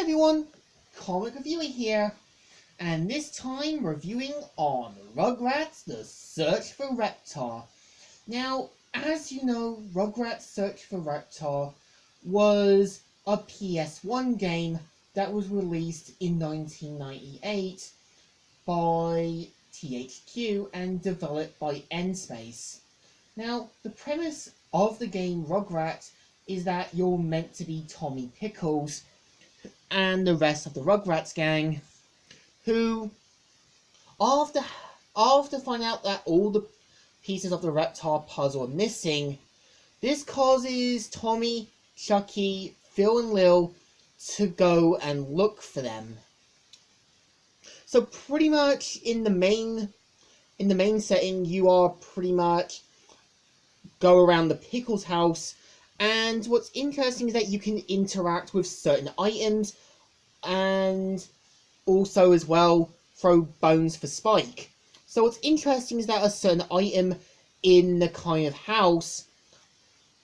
everyone, Comic Reviewer here, and this time reviewing on Rugrats The Search for Reptar. Now, as you know, Rugrats Search for Reptar was a PS1 game that was released in 1998 by THQ and developed by N-Space. Now, the premise of the game Rugrats is that you're meant to be Tommy Pickles and the rest of the Rugrats gang, who, after finding out that all the pieces of the Reptar puzzle are missing, this causes Tommy, Chucky, Phil and Lil to go and look for them. So pretty much in the main setting, you are pretty much go around the Pickles house, and what's interesting is that you can interact with certain items and also as well throw bones for Spike. So what's interesting is that a certain item in the kind of house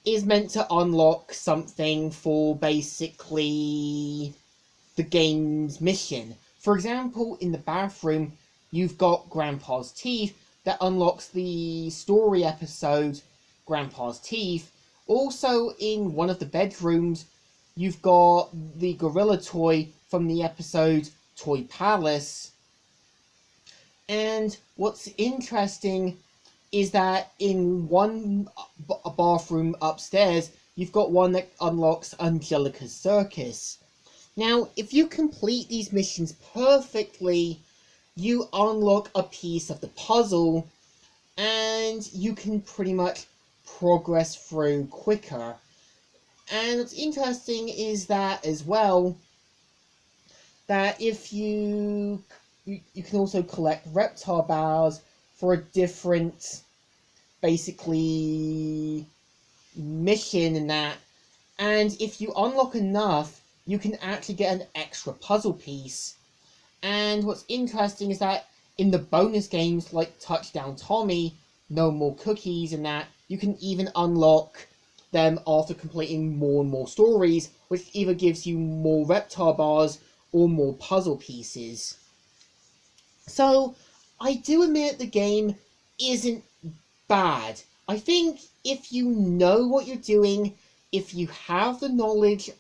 is meant to unlock something for basically the game's mission. For example, in the bathroom, you've got Grandpa's Teeth that unlocks the story episode Grandpa's Teeth. Also, in one of the bedrooms, you've got the gorilla toy from the episode Toy Palace. And what's interesting is that in one bathroom upstairs, you've got one that unlocks Angelica's Circus. Now, if you complete these missions perfectly, you unlock a piece of the puzzle, and you can pretty much progress through quicker. And what's interesting is that as well, that if you can also collect Reptar bars for a different basically mission in that, and if you unlock enough, you can actually get an extra puzzle piece. And what's interesting is that in the bonus games like Touchdown Tommy, No More Cookies and that, you can even unlock them after completing more and more stories, which either gives you more Reptar bars or more puzzle pieces. So, I do admit the game isn't bad. I think if you know what you're doing, if you have the knowledge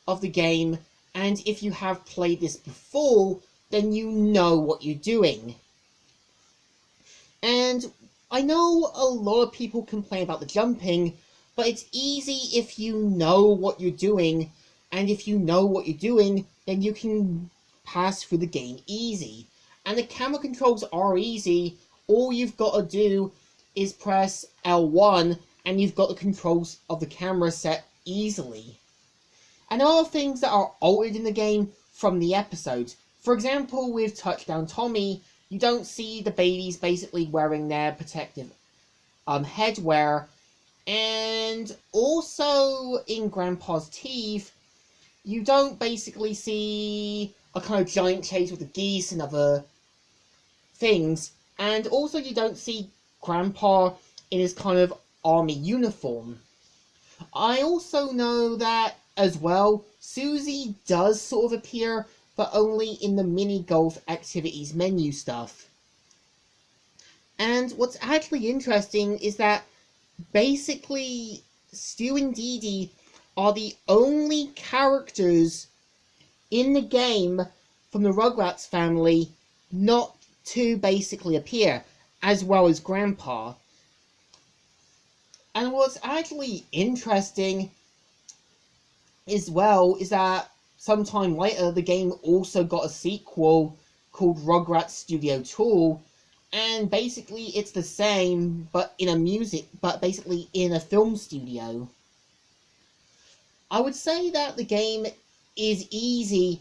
of the game, and if you have played this before, then you know what you're doing. And I know a lot of people complain about the jumping, but it's easy if you know what you're doing, and if you know what you're doing, then you can pass through the game easy. And the camera controls are easy. All you've got to do is press L1, and you've got the controls of the camera set easily. And there are things that are altered in the game from the episodes. For example, with Touchdown Tommy, you don't see the babies basically wearing their protective headwear. And also in Grandpa's Teeth, you don't basically see a kind of giant chase with the geese and other things. And also you don't see Grandpa in his kind of army uniform. I also know that as well, Susie does sort of appear, but only in the mini golf activities menu stuff. And what's actually interesting is that basically Stu and Dee Dee are the only characters in the game from the Rugrats family not to basically appear, as well as Grandpa. And what's actually interesting as well is that sometime later the game also got a sequel called Rugrats Studio Tour, and basically it's the same but basically in a film studio. I would say that the game is easy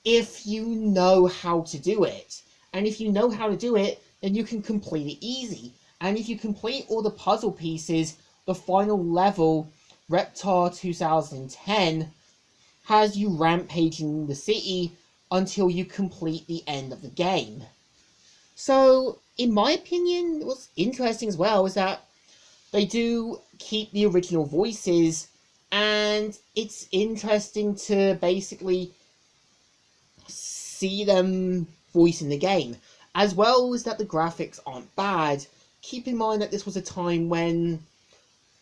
if you know how to do it. And if you know how to do it, then you can complete it easy. And if you complete all the puzzle pieces, the final level, Reptar 2010, has you rampaging the city until you complete the end of the game. So, in my opinion, what's interesting as well is that they do keep the original voices, and it's interesting to basically see them voicing the game, as well as that the graphics aren't bad. Keep in mind that this was a time when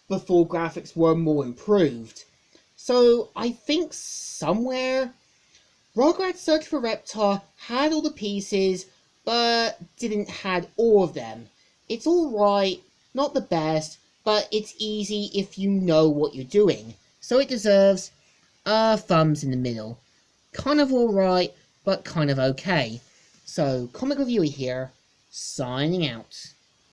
before graphics were more improved. So I think somewhere Rugrats Search for Reptar had all the pieces, but didn't had all of them. It's alright, not the best, but it's easy if you know what you're doing. So it deserves a thumbs in the middle. Kind of alright, but kind of okay. So, Comic Reviewer here, signing out.